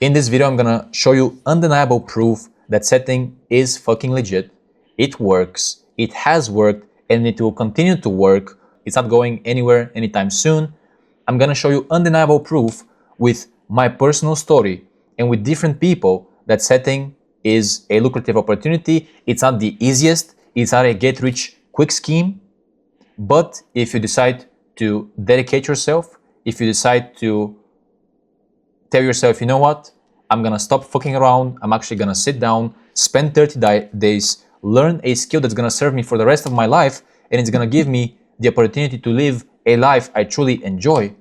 In this video, I'm gonna show you undeniable proof that setting is fucking legit. It works, it has worked, and it will continue to work. It's not going anywhere anytime soon. I'm gonna show you undeniable proof with my personal story and with different people that setting is a lucrative opportunity. It's not the easiest, it's not a get rich quick scheme, but if you decide to dedicate yourself, if you decide to tell yourself, you know what, I'm gonna stop fucking around, I'm actually gonna sit down, spend 30 days, learn a skill that's gonna serve me for the rest of my life, and it's gonna give me the opportunity to live a life I truly enjoy,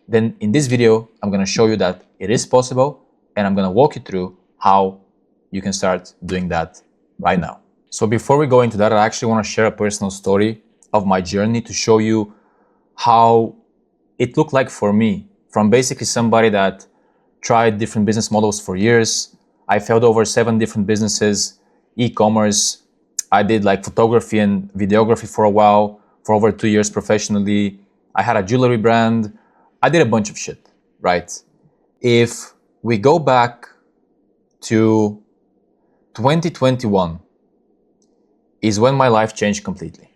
then in this video, I'm gonna show you that it is possible, and I'm gonna walk you through how you can start doing that right now. So before we go into that, I actually wanna share a personal story of my journey to show you how it looked like for me, from basically somebody that tried different business models for years. I failed over 7 different businesses, e-commerce. I did like photography and videography for a while, for over 2 years professionally. I had a jewelry brand. I did a bunch of shit, right? If we go back to 2021 is when my life changed completely.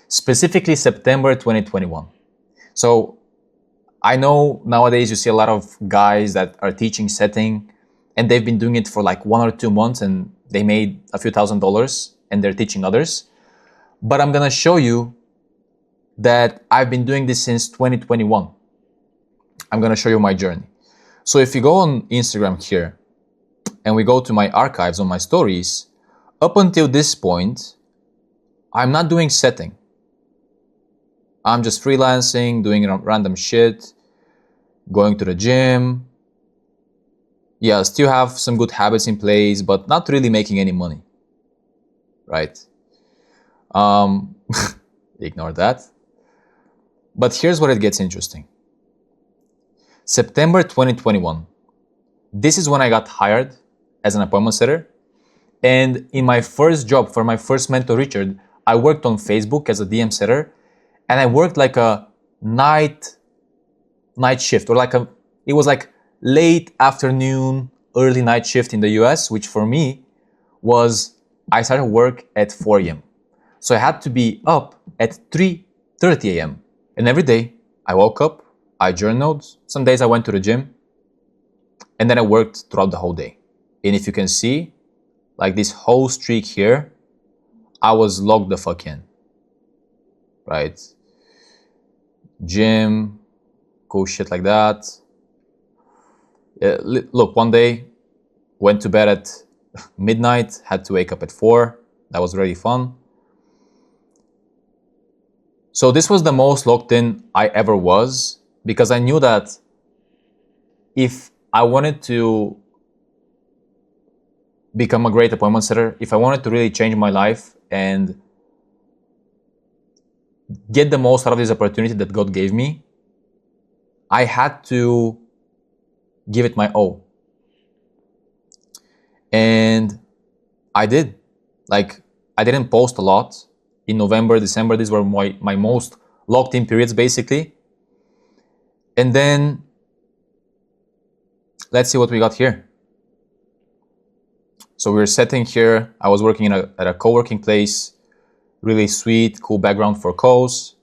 Specifically September 2021. So I know nowadays you see a lot of guys that are teaching setting and they've been doing it for like 1 or 2 months and they made a few $1,000s and they're teaching others. But I'm gonna show you that I've been doing this since 2021. I'm gonna show you my journey. So if you go on Instagram here and we go to my archives on my stories, up until this point, I'm not doing setting. I'm just freelancing, doing random shit, going to the gym. Yeah, still have some good habits in place, but not really making any money, right? Ignore that. But here's where it gets interesting. September 2021. This is when I got hired as an appointment setter. And in my first job for my first mentor, Richard, I worked on Facebook as a DM setter. And I worked like a night shift, or it was like late afternoon, early night shift in the US, which for me was, I started work at 4 a.m. So I had to be up at 3:30 a.m. And every day I woke up, I journaled, some days I went to the gym, and then I worked throughout the whole day. And if you can see, like this whole streak here, I was logged the fuck in, right? Gym, cool shit like that. Look, one day, went to bed at midnight, had to wake up at 4. That was really fun. So this was the most locked in I ever was, because I knew that if I wanted to become a great appointment setter, if I wanted to really change my life and get the most out of this opportunity that God gave me, I had to give it my all. And I did. Like, I didn't post a lot. In November, December, these were my most locked in periods, basically. And then, let's see what we got here. So we're setting here. I was working at a co-working place. Really sweet, cool background for calls.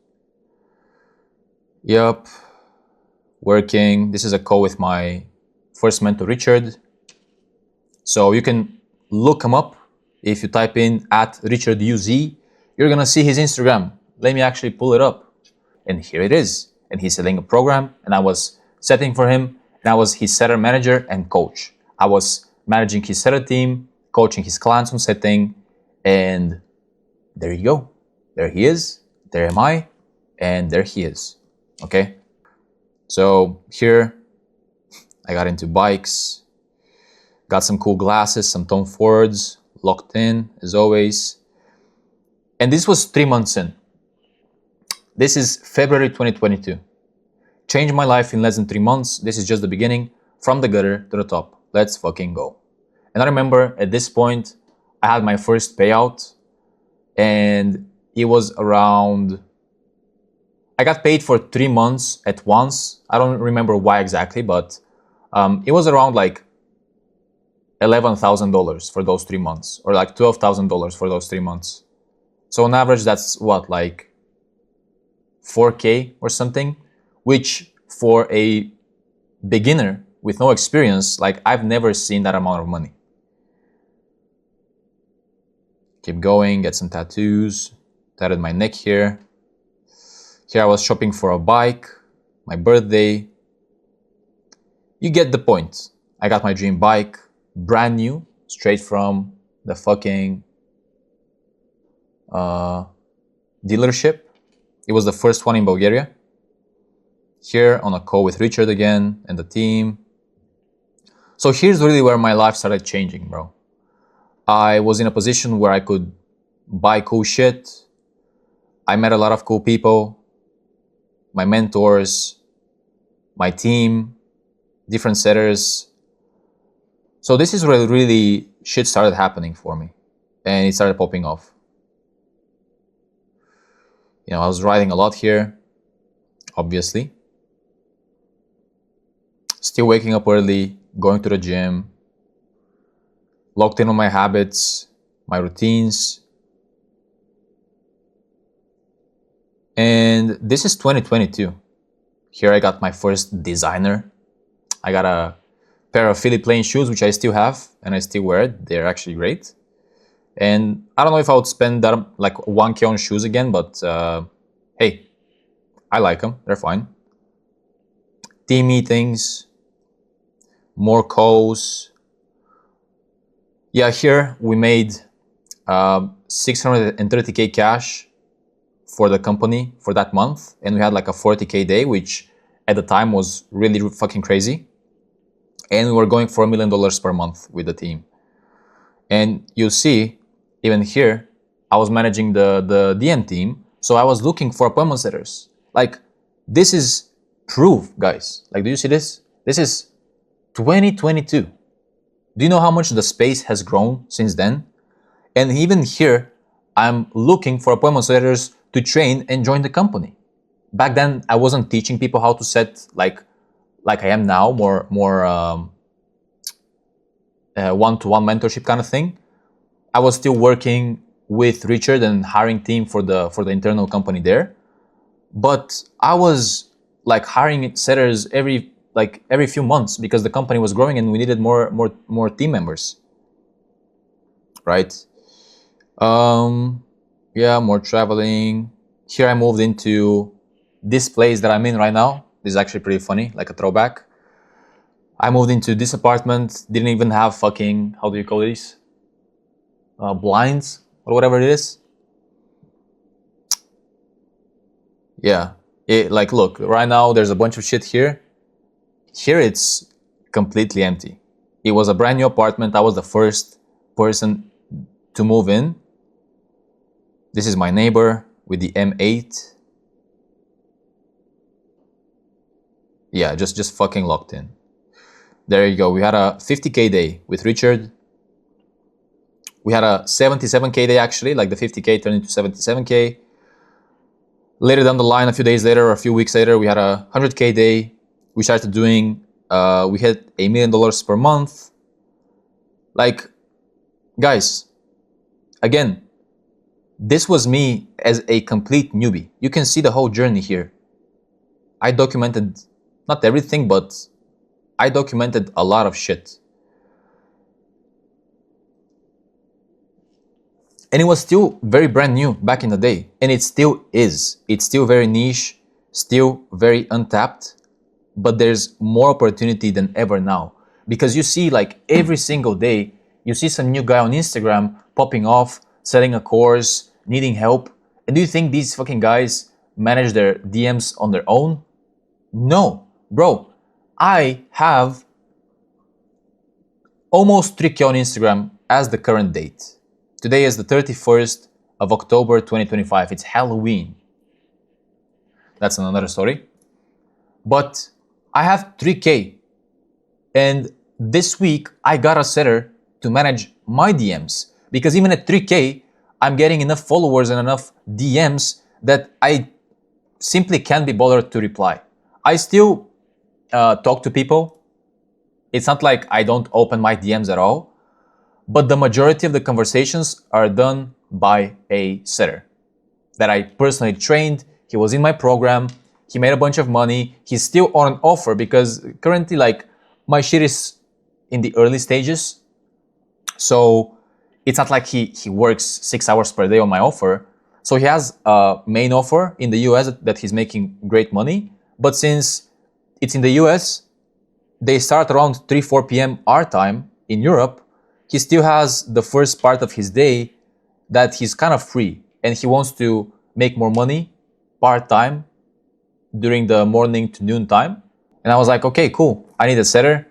Yep, working. This is a call with my first mentor, Richard. So you can look him up. If you type in @RichardUZ, you're gonna see his Instagram. Let me actually pull it up. And here it is. And he's selling a program, and I was setting for him, and I was his setter manager and coach. I was managing his setter team, coaching his clients on setting, and there you go. There he is, there am I, and there he is, okay? So here, I got into bikes, got some cool glasses, some Tom Fords, locked in, as always. And this was 3 months in. This is February 2022. Changed my life in less than 3 months. This is just the beginning, from the gutter to the top. Let's fucking go. And I remember at this point, I had my first payout, and it was around, I got paid for 3 months at once. I don't remember why exactly, but It was around like $11,000 for those 3 months, or like $12,000 for those 3 months. So on average, that's what, like 4K or something, which for a beginner with no experience, like I've never seen that amount of money. Keep going, get some tattoos, tatted my neck here. Here I was shopping for a bike, my birthday. You get the point. I got my dream bike, brand new, straight from the fucking dealership. It was the first one in Bulgaria. Here on a call with Richard again and the team. So here's really where my life started changing, bro. I was in a position where I could buy cool shit. I met a lot of cool people, my mentors, my team, different setters. So this is where really shit started happening for me, and it started popping off. You know, I was riding a lot here, obviously. Still waking up early, going to the gym, locked in on my habits, my routines. And this is 2022. Here I got my first designer. I got a pair of Philip Plain shoes, which I still have, and I still wear it. They're actually great. And I don't know if I would spend that like 1K on shoes again, but hey, I like them. They're fine. Team meetings, more calls. Yeah, here we made 630K cash for the company for that month, and we had like a 40K day, which at the time was really fucking crazy. And we were going for $1 million per month with the team. And you see, even here, I was managing the DM team, so I was looking for appointment setters. Like, this is proof, guys. Like, do you see this? This is 2022. Do you know how much the space has grown since then? And even here, I'm looking for appointment setters to train and join the company. Back then, I wasn't teaching people how to set like I am now, more one-to-one mentorship kind of thing. I was still working with Richard and hiring team for the internal company there, but I was like hiring setters every few months because the company was growing and we needed more team members, right? Yeah, more traveling. Here I moved into this place that I'm in right now. This is actually pretty funny, like a throwback. I moved into this apartment, didn't even have fucking, how do you call these? Blinds or whatever it is. Yeah, like look, right now there's a bunch of shit here. Here it's completely empty. It was a brand new apartment. I was the first person to move in. This is my neighbor with the M8. Yeah, just fucking locked in. There you go. We had a 50K day with Richard. We had a 77K day actually, like the 50K turned into 77K. Later down the line, a few days later or a few weeks later, we had a 100K day. We started doing, we hit $1 million per month. Like, guys, again, this was me as a complete newbie. You can see the whole journey here. I documented, not everything, but I documented a lot of shit. And it was still very brand new back in the day. And it still is. It's still very niche, still very untapped. But there's more opportunity than ever now. Because you see, like, every single day, you see some new guy on Instagram popping off, selling a course, needing help. And do you think these fucking guys manage their DMs on their own? No. Bro, I have almost 3K on Instagram as the current date. Today is the 31st of October 2025. It's Halloween. That's another story. But I have 3K. And this week, I got a setter to manage my DMs. Because even at 3K, I'm getting enough followers and enough DMs that I simply can't be bothered to reply. I still talk to people. It's not like I don't open my DMs at all, but the majority of the conversations are done by a setter that I personally trained. He was in my program. He made a bunch of money. He's still on an offer because currently, like, my shit is in the early stages. So it's not like he works 6 hours per day on my offer. So he has a main offer in the US that he's making great money. But since it's in the US, they start around 3, 4 p.m. our time in Europe. He still has the first part of his day that he's kind of free and he wants to make more money part-time during the morning to noon time. And I was like, okay, cool. I need a setter.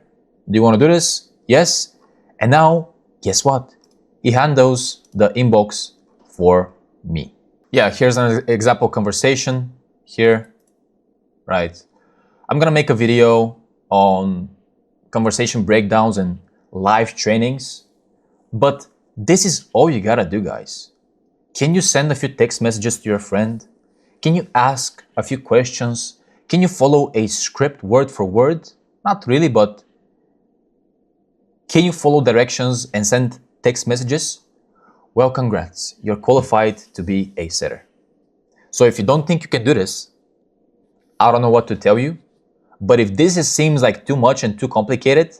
Do you want to do this? Yes. And now, guess what? He handles the inbox for me. Yeah, here's an example conversation here, right? I'm gonna make a video on conversation breakdowns and live trainings, but this is all you gotta do, guys. Can you send a few text messages to your friend? Can you ask a few questions? Can you follow a script word for word? Not really, but can you follow directions and send text messages? Well, congrats, you're qualified to be a setter. So if you don't think you can do this, I don't know what to tell you, but if seems like too much and too complicated,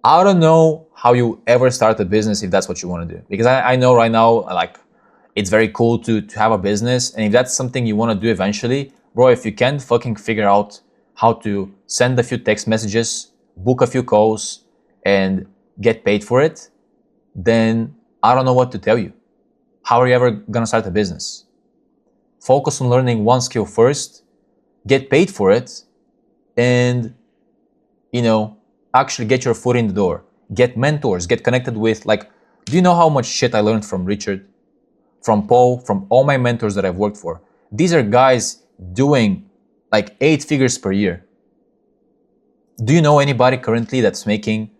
I don't know how you ever start a business if that's what you want to do. Because I know right now, like, it's very cool to have a business. And if that's something you want to do eventually, bro, if you can fucking figure out how to send a few text messages, book a few calls, and get paid for it, then I don't know what to tell you. How are you ever going to start a business? Focus on learning one skill first, get paid for it, and, actually get your foot in the door. Get mentors, get connected with, do you know how much shit I learned from Richard, from Paul, from all my mentors that I've worked for? These are guys doing 8 figures per year. Do you know anybody currently that's making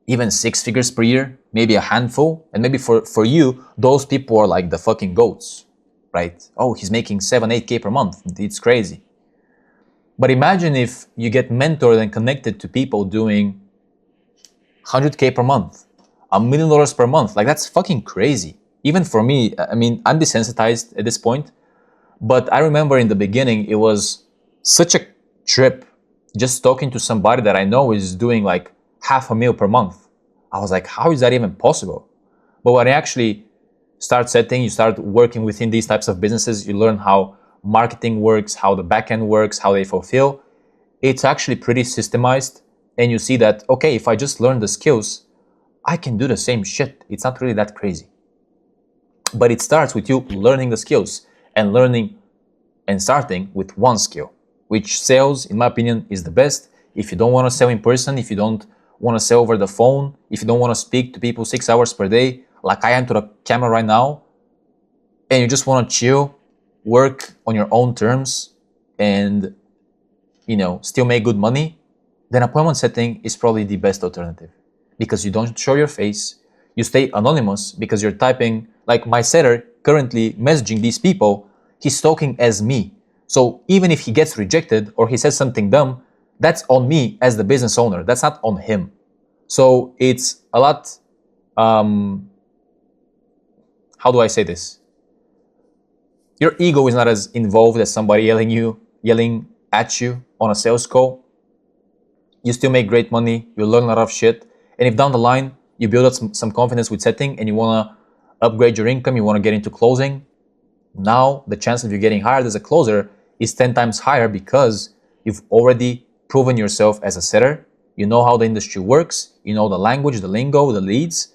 even 6 figures per year? Maybe a handful. And maybe for you, those people are like the fucking goats, right? Oh, he's making 7, 8K per month. It's crazy. But imagine if you get mentored and connected to people doing 100K per month, $1 million per month. That's fucking crazy. Even for me, I mean, I'm desensitized at this point. But I remember in the beginning, it was such a trip just talking to somebody that I know is doing $500,000 per month. I was like, how is that even possible? But when I actually start setting, you start working within these types of businesses, you learn how marketing works, how the backend works, how they fulfill. It's actually pretty systemized. And you see that, okay, if I just learn the skills, I can do the same shit. It's not really that crazy. But it starts with you learning the skills and learning and starting with one skill, which sales, in my opinion, is the best. If you don't want to sell in person, if you don't want to sell over the phone, if you don't want to speak to people 6 hours per day, like I am to the camera right now, and you just want to chill, work on your own terms, and still make good money, then appointment setting is probably the best alternative. Because you don't show your face, you stay anonymous because you're typing, like my setter currently messaging these people, he's talking as me. So even if he gets rejected or he says something dumb, that's on me as the business owner. That's not on him. So it's a lot, how do I say this? Your ego is not as involved as somebody yelling at you on a sales call. You still make great money, you learn a lot of shit. And if down the line, you build up some confidence with setting and you want to upgrade your income, you want to get into closing, now the chance of you getting hired as a closer is 10 times higher because you've already proven yourself as a setter. You know how the industry works, you know the language, the lingo, the leads,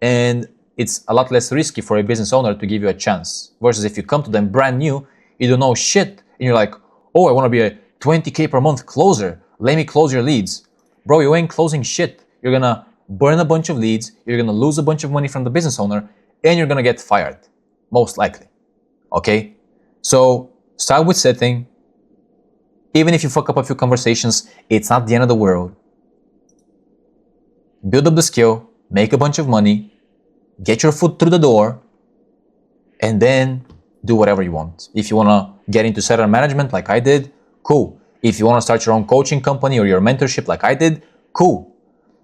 and it's a lot less risky for a business owner to give you a chance. Versus if you come to them brand new, you don't know shit, and you're like, oh, I want to be a 20K per month closer. Let me close your leads. Bro, you ain't closing shit. You're going to burn a bunch of leads, you're going to lose a bunch of money from the business owner, and you're going to get fired, most likely. Okay? So start with setting. Even if you fuck up a few conversations, it's not the end of the world. Build up the skill, make a bunch of money, get your foot through the door, and then do whatever you want. If you want to get into seller management like I did, cool. If you want to start your own coaching company or your mentorship like I did, cool.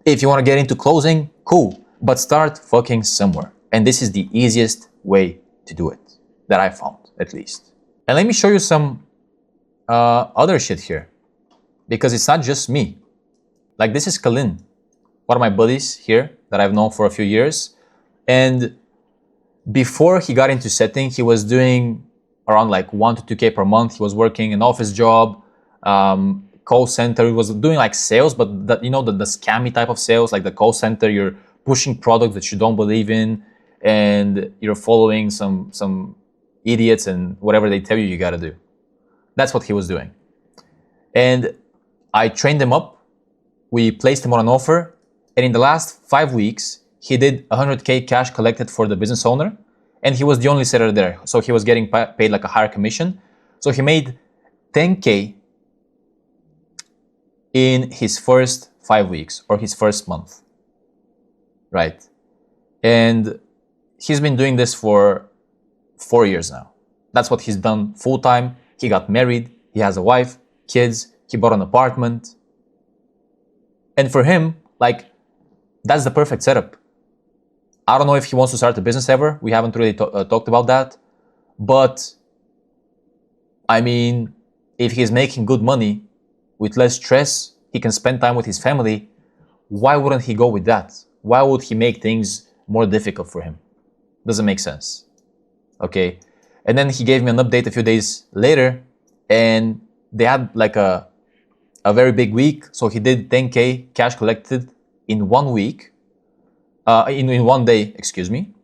If you want to get into closing, cool. But start fucking somewhere. And this is the easiest way to do it, that I found, at least. And let me show you some other shit here, because it's not just me. Like, this is Kalin, one of my buddies here that I've known for a few years. And before he got into setting, he was doing around like 1 to 2K per month. He was working an office job, call center. He was doing like sales, but the scammy type of sales, like the call center. You're pushing products that you don't believe in, and you're following some idiots and whatever they tell you gotta do. That's what he was doing. And I trained him up. We placed him on an offer, and in the last 5 weeks, he did 100K cash collected for the business owner, and he was the only seller there. So he was getting paid like a higher commission. So he made 10K in his first 5 weeks or his first month, right? And he's been doing this for 4 years now. That's what he's done full time. He got married, he has a wife, kids, he bought an apartment. And for him, like, that's the perfect setup. I don't know if he wants to start a business ever. We haven't really talked about that. But, I mean, if he's making good money with less stress, he can spend time with his family. Why wouldn't he go with that? Why would he make things more difficult for him? Doesn't make sense. Okay. And then he gave me an update a few days later, and they had like a very big week. So he did 10K cash collected in 1 week. In 1 day, excuse me.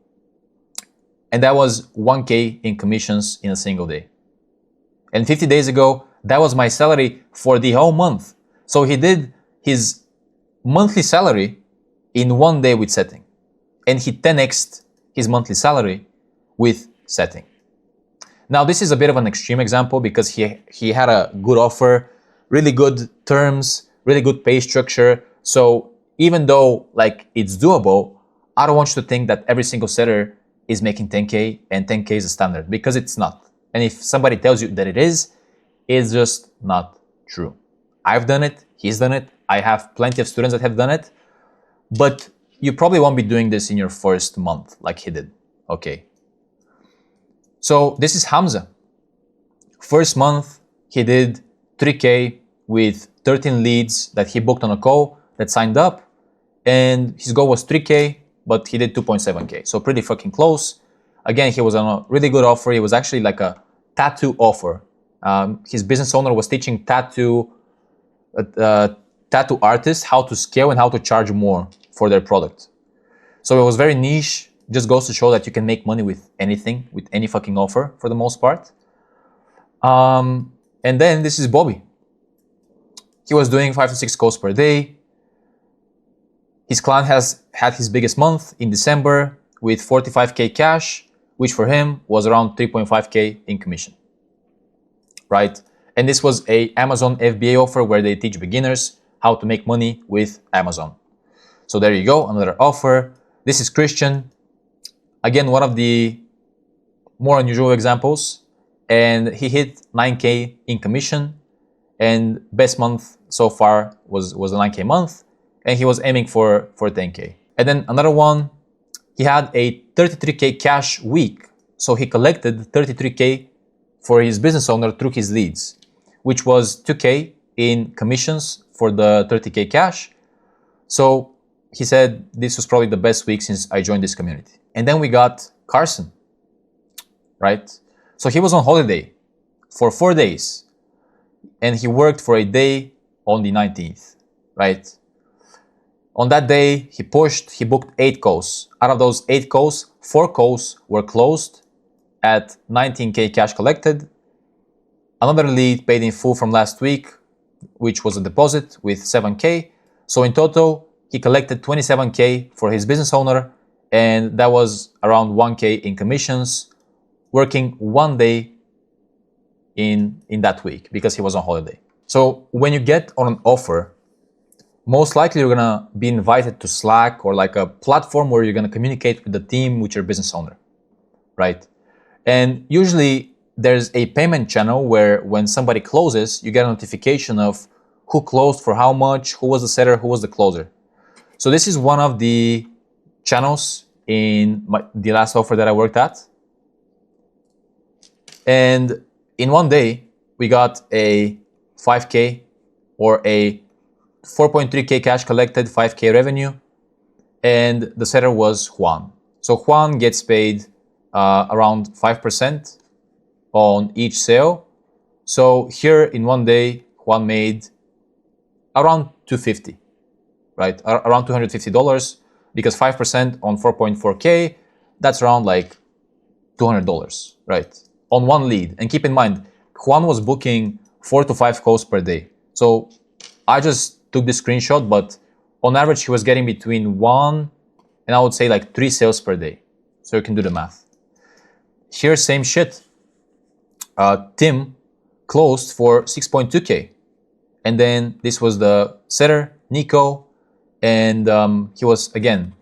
And that was 1K in commissions in a single day. And 50 days ago, that was my salary for the whole month. So he did his monthly salary in 1 day with setting. And he 10x'd his monthly salary with setting. Now, this is a bit of an extreme example because he had a good offer, really good terms, really good pay structure. So even though like it's doable, I don't want you to think that every single setter is making 10K and 10K is a standard, because it's not. And if somebody tells you that it is, it's just not true. I've done it, he's done it, I have plenty of students that have done it, but you probably won't be doing this in your first month like he did, okay? So this is Hamza. First month, he did 3K with 13 leads that he booked on a call that signed up, and his goal was 3K, but he did 2.7K. So pretty fucking close. Again, he was on a really good offer. It was actually like a tattoo offer. His business owner was teaching tattoo artists how to scale and how to charge more for their product. So it was very niche. Just goes to show that you can make money with anything, with any fucking offer for the most part. And then this is Bobby. He was doing 5 to 6 calls per day. His client has had his biggest month in December with 45K cash, which for him was around 3.5K in commission, right? And this was a Amazon FBA offer where they teach beginners how to make money with Amazon. So there you go, another offer. This is Christian. Again, one of the more unusual examples, and he hit 9K in commission, and best month so far was a 9K month, and he was aiming for 10K. And then another one, he had a 33K cash week. So he collected 33K for his business owner through his leads, which was 2K in commissions for the 30K cash. So he said this was probably the best week since I joined this community. And then we got Carson, right? So he was on holiday for 4 days, and he worked for a day on the 19th, right? On that day, he booked 8 calls. Out of those 8 calls, 4 calls were closed at 19K cash collected. Another lead paid in full from last week, which was a deposit with 7K. So in total, he collected 27K for his business owner, and that was around 1K in commissions, working 1 day in that week because he was on holiday. So when you get on an offer, most likely you're gonna be invited to Slack or like a platform where you're gonna communicate with the team, with your business owner, right? And usually there's a payment channel where when somebody closes, you get a notification of who closed for how much, who was the seller, who was the closer. So this is one of the channels in the last offer that I worked at. And in one day, we got a 5K or a 4.3K cash collected, 5K revenue, and the seller was Juan. So Juan gets paid around 5% on each sale. So here in one day, Juan made around $250, right? Around $250, because 5% on 4.4K, that's around like $200, right? On one lead. And keep in mind, Juan was booking 4 to 5 calls per day. So I just took the screenshot, but on average, he was getting between 1 and I would say like 3 sales per day. So you can do the math. Here, same shit. Tim closed for 6.2K. And then this was the seller, Nico. And he was on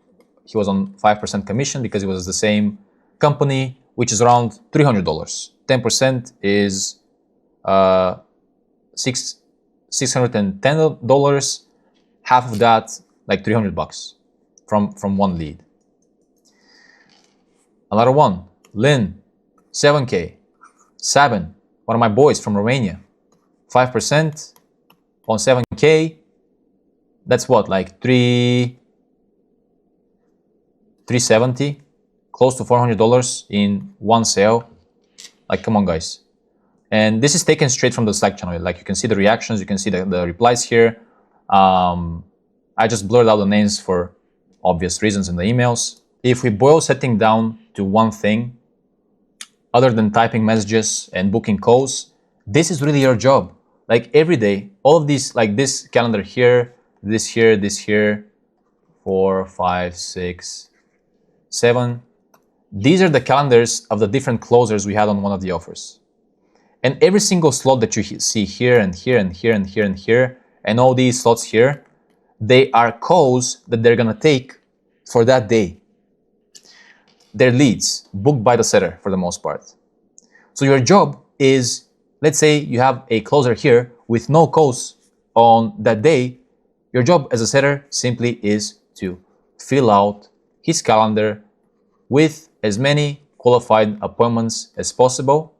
5% commission because it was the same company, which is around $300. 10% is $610. Half of that, like $300 from one lead. Another one, Lynn, 7K. Sabin, one of my boys from Romania, 5% on 7K. That's what, like 370, close to $400 in one sale. Like, come on, guys. And this is taken straight from the Slack channel. Like, you can see the reactions, you can see the replies here. I just blurred out the names for obvious reasons in the emails. If we boil setting down to one thing, other than typing messages and booking calls, this is really your job. Like every day, all of these, like this calendar here, this here, 4, 5, 6, 7. These are the calendars of the different closers we had on one of the offers. And every single slot that you see here and here and here and here and here, and all these slots here, they are calls that they're gonna take for that day. They're leads booked by the seller for the most part. So your job is, let's say you have a closer here with no calls on that day. Your job as a seller simply is to fill out his calendar with as many qualified appointments as possible.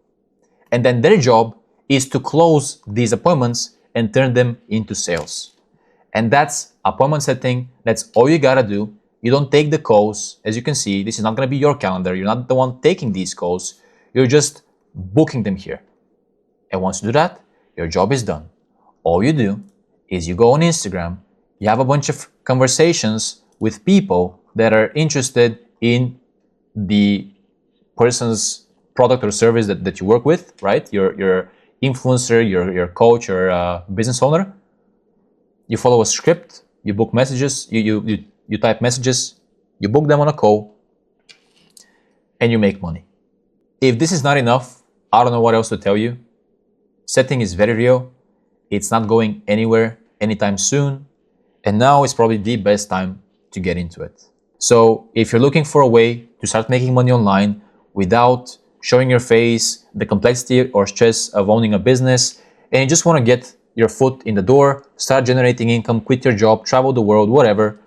And then their job is to close these appointments and turn them into sales. And that's appointment setting. That's all you gotta do. You don't take the calls. As you can see, this is not gonna be your calendar. You're not the one taking these calls. You're just booking them here. And once you do that, your job is done. All you do is you go on Instagram, you have a bunch of conversations with people that are interested in the person's product or service that you work with, right? Your influencer, your coach, or business owner. You follow a script, you book messages, you type messages, you book them on a call, and you make money. If this is not enough, I don't know what else to tell you. Setting is very real. It's not going anywhere anytime soon. And now is probably the best time to get into it. So if you're looking for a way to start making money online without showing your face, the complexity or stress of owning a business, and you just want to get your foot in the door, start generating income, quit your job, travel the world, whatever,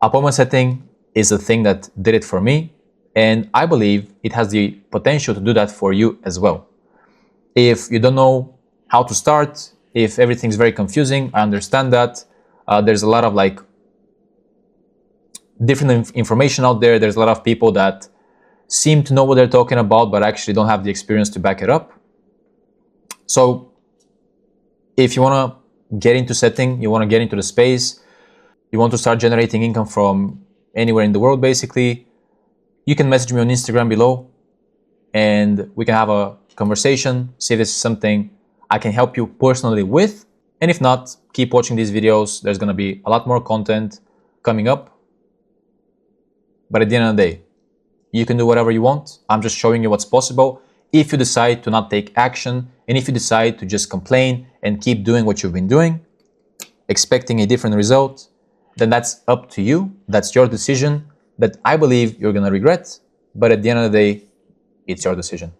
appointment setting is the thing that did it for me. And I believe it has the potential to do that for you as well. If you don't know how to start, if everything's very confusing, I understand that. There's a lot of like different information out there. There's a lot of people that seem to know what they're talking about, but actually don't have the experience to back it up. So if you want to get into setting, you want to get into the space, you want to start generating income from anywhere in the world, basically, you can message me on Instagram below and we can have a conversation, see if this is something I can help you personally with. And if not, keep watching these videos. There's going to be a lot more content coming up. But at the end of the day, you can do whatever you want. I'm just showing you what's possible. If you decide to not take action, and if you decide to just complain and keep doing what you've been doing, expecting a different result, then that's up to you. That's your decision that I believe you're going to regret. But at the end of the day, it's your decision.